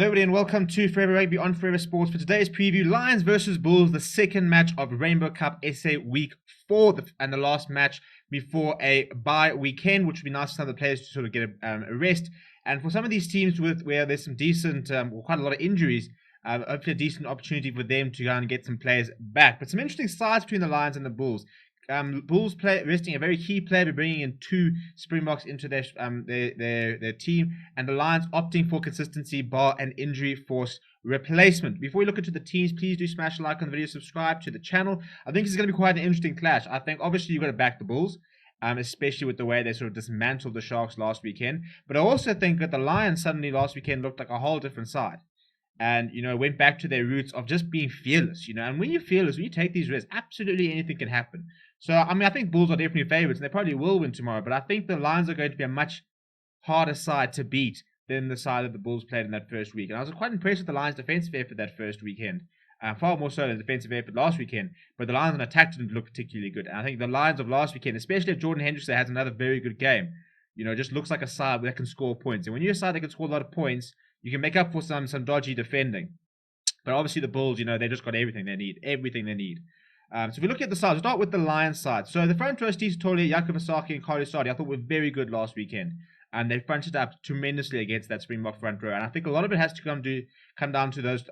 Hello everybody and welcome to Forever Rugby on Forever Sports. For today's preview, Lions versus Bulls, the second match of Rainbow Cup SA Week 4 and the last match before a bye weekend, which would be nice for some of the players to sort of get a rest. And for some of these teams where there's some decent, quite a lot of injuries, hopefully a decent opportunity for them to go and get some players back. But some interesting sides between the Lions and the Bulls. Bulls resting a very key player by bringing in two Springboks into their team, and the Lions opting for consistency bar an injury force replacement. Before we look into the teams, please do smash a like on the video, subscribe to the channel. I think it's going to be quite an interesting clash. I think obviously you've got to back the Bulls, especially with the way they sort of dismantled the Sharks last weekend. But I also think that the Lions suddenly last weekend looked like a whole different side. And, went back to their roots of just being fearless, And when you're fearless, when you take these risks, absolutely anything can happen. So, I think Bulls are definitely favorites, and they probably will win tomorrow. But I think the Lions are going to be a much harder side to beat than the side that the Bulls played in that first week. And I was quite impressed with the Lions' defensive effort that first weekend. Far more so than the defensive effort last weekend. But the Lions on attack didn't look particularly good. And I think the Lions of last weekend, especially if Jordan Hendrickson has another very good game, just looks like a side that can score points. And when you're a side that can score a lot of points, you can make up for some dodgy defending. But obviously the Bulls, they just got everything they need. So if we look at the sides, we'll start with the Lions side. So the front row, Steve Tole, Jakob Asaki, and Carlos Sardi, I thought were very good last weekend. And they fronted up tremendously against that Springbok front row. And I think a lot of it has to come down to those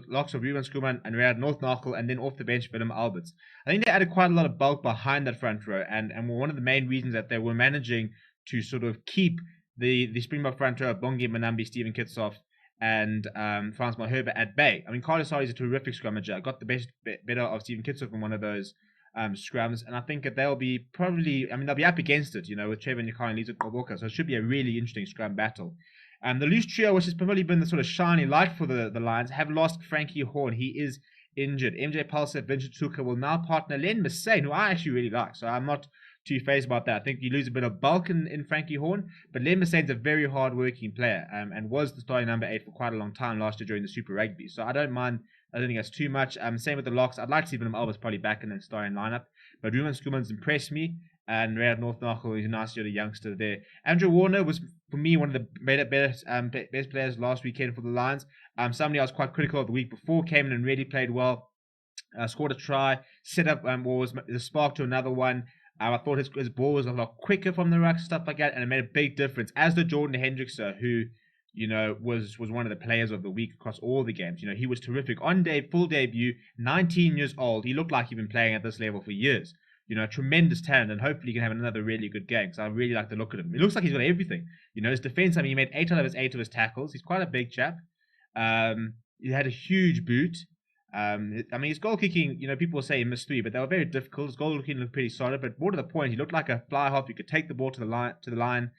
locks of Ruben Skuman and Riyad North-Knuckle, and then off the bench, Willem Alberts. I think they added quite a lot of bulk behind that front row, and were one of the main reasons that they were managing to sort of keep the Springbok front row of Bongi Manambi, Stephen Kitsoff, and Frans Malherbe at bay. I mean, Carlos Sardi is a terrific scrummager. Got the better of Stephen Kitsoff in one of those scrums, and I think that they'll be they'll be up against it, with Trevor Nyakane and Lisa Koboka, so it should be a really interesting scrum battle. The loose trio, which has probably been the sort of shiny light for the Lions, have lost Frankie Horn. He is injured. MJ Pulser, Vincent Tuka will now partner Len Massane, who I actually really like, so I'm not too phased about that. I think you lose a bit of bulk in Frankie Horn, but Len Massane's a very hard-working player, and was the starting number 8 for quite a long time last year during the Super Rugby, so I don't mind. I don't think that's too much. Same with the locks. I'd like to see Willem Alberts probably back in the starting lineup, but Ruben Skuman's impressed me, and Riyad North-Knuckle is a nice little youngster there. Andrew Warner was, for me, one of the best players last weekend for the Lions. Somebody I was quite critical of the week before, came in and really played well, scored a try, set up was the spark to another one. I thought his ball was a lot quicker from the ruck, stuff like that, and it made a big difference. As the Jordan Hendrickson, who was one of the players of the week across all the games. He was terrific on full debut, 19 years old. He looked like he'd been playing at this level for years. Tremendous talent, and hopefully he can have another really good game, because I really like the look at him. It looks like he's got everything. His defense, he made 8 out of his 8 of his tackles. He's quite a big chap. He had a huge boot. His goal kicking, people say he missed 3, but they were very difficult. His goal kicking looked pretty solid, but more to the point, he looked like a fly half. You could take the ball to the line,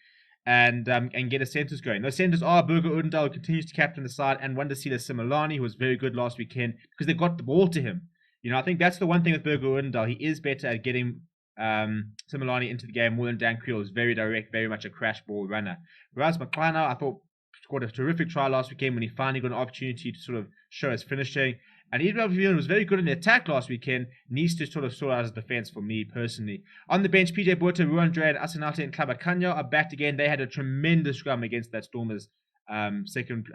and get his centers going. Those centers are Burger Udendal, who continues to captain the side, and Wandisile Similani, who was very good last weekend, because they got the ball to him. I think that's the one thing with Burger Udendal. He is better at getting Similani into the game more than Dan Creel. Is very direct, very much a crash ball runner. Whereas McLean, I thought, scored a terrific try last weekend when he finally got an opportunity to sort of show his finishing. And even though he was very good in the attack last weekend, needs to sort of sort out his defense for me personally. On the bench, PJ Botha, Ruan Dredd, Asinate, and Klabakanya are back again. They had a tremendous scrum against that Stormers second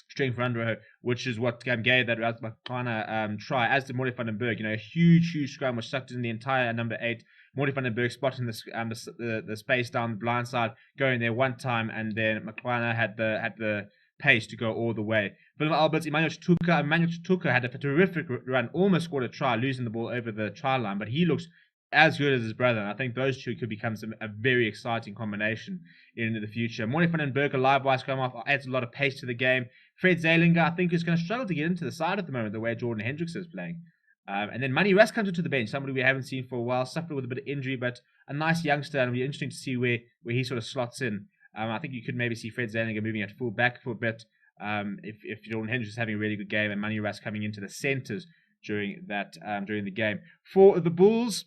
string front row, which is what gave that Rasmakana try, as did Morty van den Berg. A huge scrum which sucked in the entire number 8. Morty van den Berg spotting the space down the blind side, going there one time, and then McLaren had the pace to go all the way. Willem Alberts, Emmanuel Tuka had a terrific run, almost scored a try, losing the ball over the try line, but he looks as good as his brother, and I think those two could become a very exciting combination in the future. Morty van den Berg, a live-wise scrum off, adds a lot of pace to the game. Fred Zeilinger, I think, is going to struggle to get into the side at the moment, the way Jordan Hendrickson is playing. And then Manny Russ comes into the bench, somebody we haven't seen for a while, suffered with a bit of injury, but a nice youngster, and it'll be interesting to see where he sort of slots in. I think you could maybe see Fred Zeilinger moving at full back for a bit, if Jordan Hendrickson is having a really good game, and Manny Russ coming into the centres during the game. For the Bulls,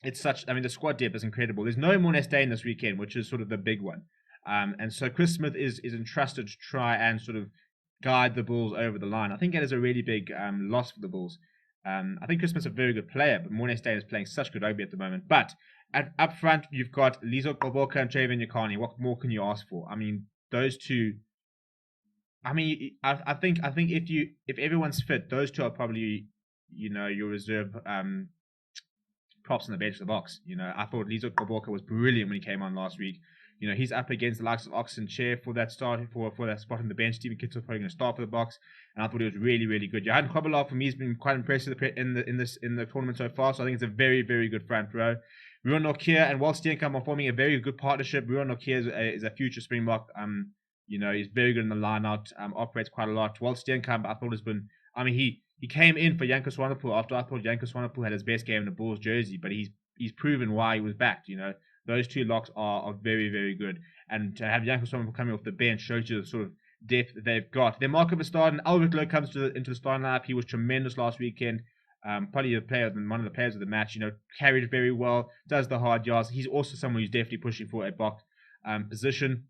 it's the squad depth is incredible. There's no Mornes Dane this weekend, which is sort of the big one. And so Chris Smith is entrusted to try and sort of guide the Bulls over the line. I think that is a really big loss for the Bulls. I think Chris Smith's a very good player, but Mornes Dane is playing such good rugby at the moment. But up front, you've got Lizo Koboka and Trevor Nyakane. What more can you ask for? Those two I mean, I think if everyone's fit, those two are probably your reserve props on the bench of the box. I thought Lizo Koboka was brilliant when he came on last week. He's up against the likes of Oxen Chair for that for that spot on the bench. Steven Kittel's probably going to start for the box, and I thought he was really, really good. Johan Kobolov for me has been quite impressive in the tournament so far. So I think it's a very, very good front row. Ruan Nokia and Walt Steenkamp are forming a very good partnership. Ruan Nokia is a future Springbok. He's very good in the line out. Operates quite a lot. Walt Steenkamp, I thought has been. I mean, he came in for Janko Swanepoel after I thought Janko Swanepoel had his best game in the Bulls jersey, but he's proven why he was backed. Those two locks are very, very good. And to have Janko Swanepoel coming off the bench shows you the sort of depth that they've got. Then Marco Verstappen, Albert Lowe comes into the starting lineup. He was tremendous last weekend. Probably one of the players of the match. Carried very well, does the hard yards. He's also someone who's definitely pushing for a box position.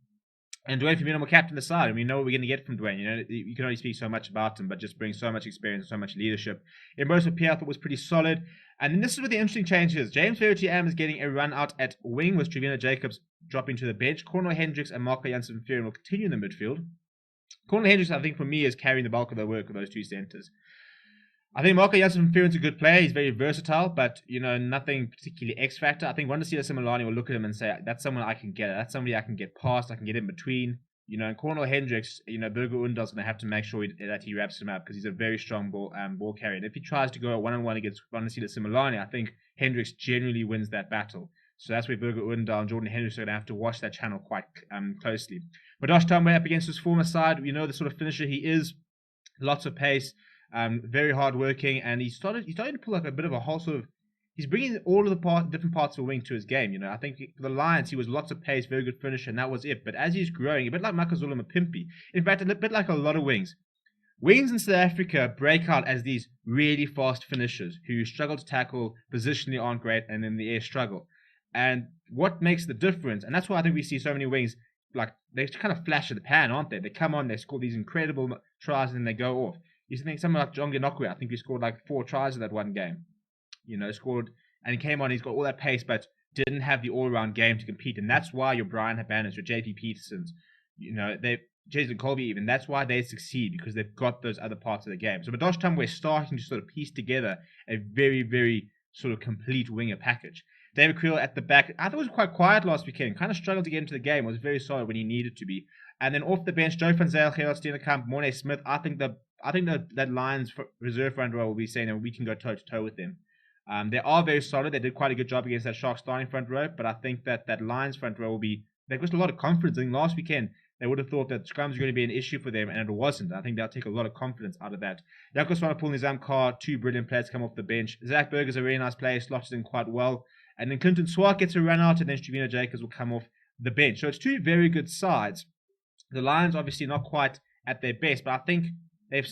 And Dwayne Firmino will captain the side, and we know what we're going to get from Dwayne. You can only speak so much about him, but just brings so much experience and so much leadership. Emerson Pierre I thought was pretty solid. And then this is where the interesting change is. James Verity-Am is getting a run out at wing, with Trevino Jacobs dropping to the bench. Cornel Hendricks and Marco Jansen-Van will continue in the midfield. Cornel Hendricks, I think, for me, is carrying the bulk of the work of those two centres. I think Marco Jansen-Van is a good player. He's very versatile, but, nothing particularly X-factor. I think Wandisila Similani will look at him and say, that's someone I can get. That's somebody I can get past. I can get in between. And Cornel Hendricks, Birger Undal's going to have to make sure that he wraps him up, because he's a very strong ball carrier. And if he tries to go one-on-one against Wandisila Similani, I think Hendricks generally wins that battle. So that's where Birger Undal and Jordan Hendricks are going to have to watch that channel quite closely. But Josh Tambay up against his former side, the sort of finisher he is. Lots of pace. Very hard-working, and he's starting to pull like a bit of a whole sort of. He's bringing all of the different parts of the wing to his game. I think for the Lions, he was lots of pace, very good finisher, and that was it. But as he's growing, a bit like Makazula Mapimpi, in fact, a bit like a lot of wings in South Africa break out as these really fast finishers who struggle to tackle, positionally aren't great, and in the air struggle. And what makes the difference, and that's why I think we see so many wings, like they kind of flash at the pan, aren't they? They come on, they score these incredible tries, and then they go off. You think someone like John Ganokwe, I think he scored like 4 tries in that one game. Scored, and he came on, he's got all that pace, but didn't have the all-around game to compete. And that's why your Brian Habanas, your JP Petersons, Jason Colby even, that's why they succeed, because they've got those other parts of the game. So Badosh Tambwe is starting to sort of piece together a very, very sort of complete winger package. David Creel at the back, I thought was quite quiet last weekend, kind of struggled to get into the game, was very solid when he needed to be. And then off the bench, Joe van Zyl, Gerard Steenkamp, Morne Smith, I think that Lions reserve front row will be saying that we can go toe-to-toe with them. They are very solid. They did quite a good job against that Sharks starting front row, but I think that Lions front row they've got a lot of confidence. I think last weekend they would have thought that scrums were going to be an issue for them, and it wasn't. I think they'll take a lot of confidence out of that. Janko Swanepoel and Nizam Carr, 2 brilliant players come off the bench. Zach Berger's a really nice player, slots in quite well. And then Clinton Swart gets a run out, and then Trevino Jacobs will come off the bench. So it's 2 very good sides. The Lions obviously not quite at their best, but I think they've,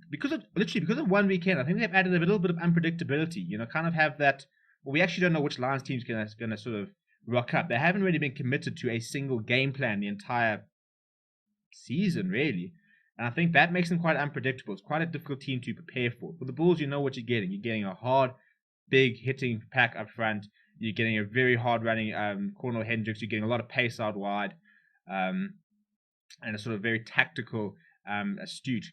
because of one weekend, I think they've added a little bit of unpredictability. Kind of have that. Well, we actually don't know which Lions team's going to sort of rock up. They haven't really been committed to a single game plan the entire season, really, and I think that makes them quite unpredictable. It's quite a difficult team to prepare for. For the Bulls, you know what you're getting. You're getting a hard, big hitting pack up front. You're getting a very hard running Cornel Hendricks. You're getting a lot of pace out wide, and a sort of very tactical, astute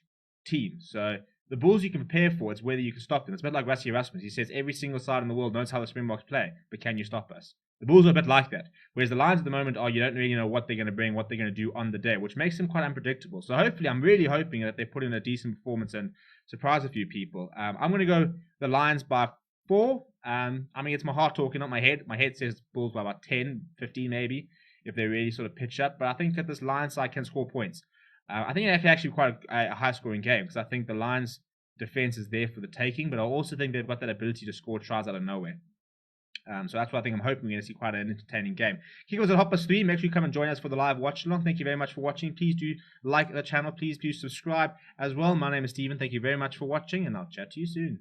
team. So the Bulls you can prepare for, it's whether you can stop them. It's a bit like Rassie Erasmus. He says every single side in the world knows how the Springboks play, but can you stop us? The Bulls are a bit like that. Whereas the Lions at the moment you don't really know what they're going to bring, what they're going to do on the day, which makes them quite unpredictable. So hopefully, I'm really hoping that they put in a decent performance and surprise a few people. I'm going to go the Lions by 4. It's my heart talking, not my head. My head says Bulls by about 10, 15 maybe, if they really sort of pitch up. But I think that this Lions side can score points. I think it can actually be quite a high-scoring game, because I think the Lions' defense is there for the taking, but I also think they've got that ability to score tries out of nowhere. So that's why I think I'm hoping we're going to see quite an entertaining game. Kickers at 3:30. Make sure you come and join us for the live watch along. Thank you very much for watching. Please do like the channel. Please do subscribe as well. My name is Stephen. Thank you very much for watching, and I'll chat to you soon.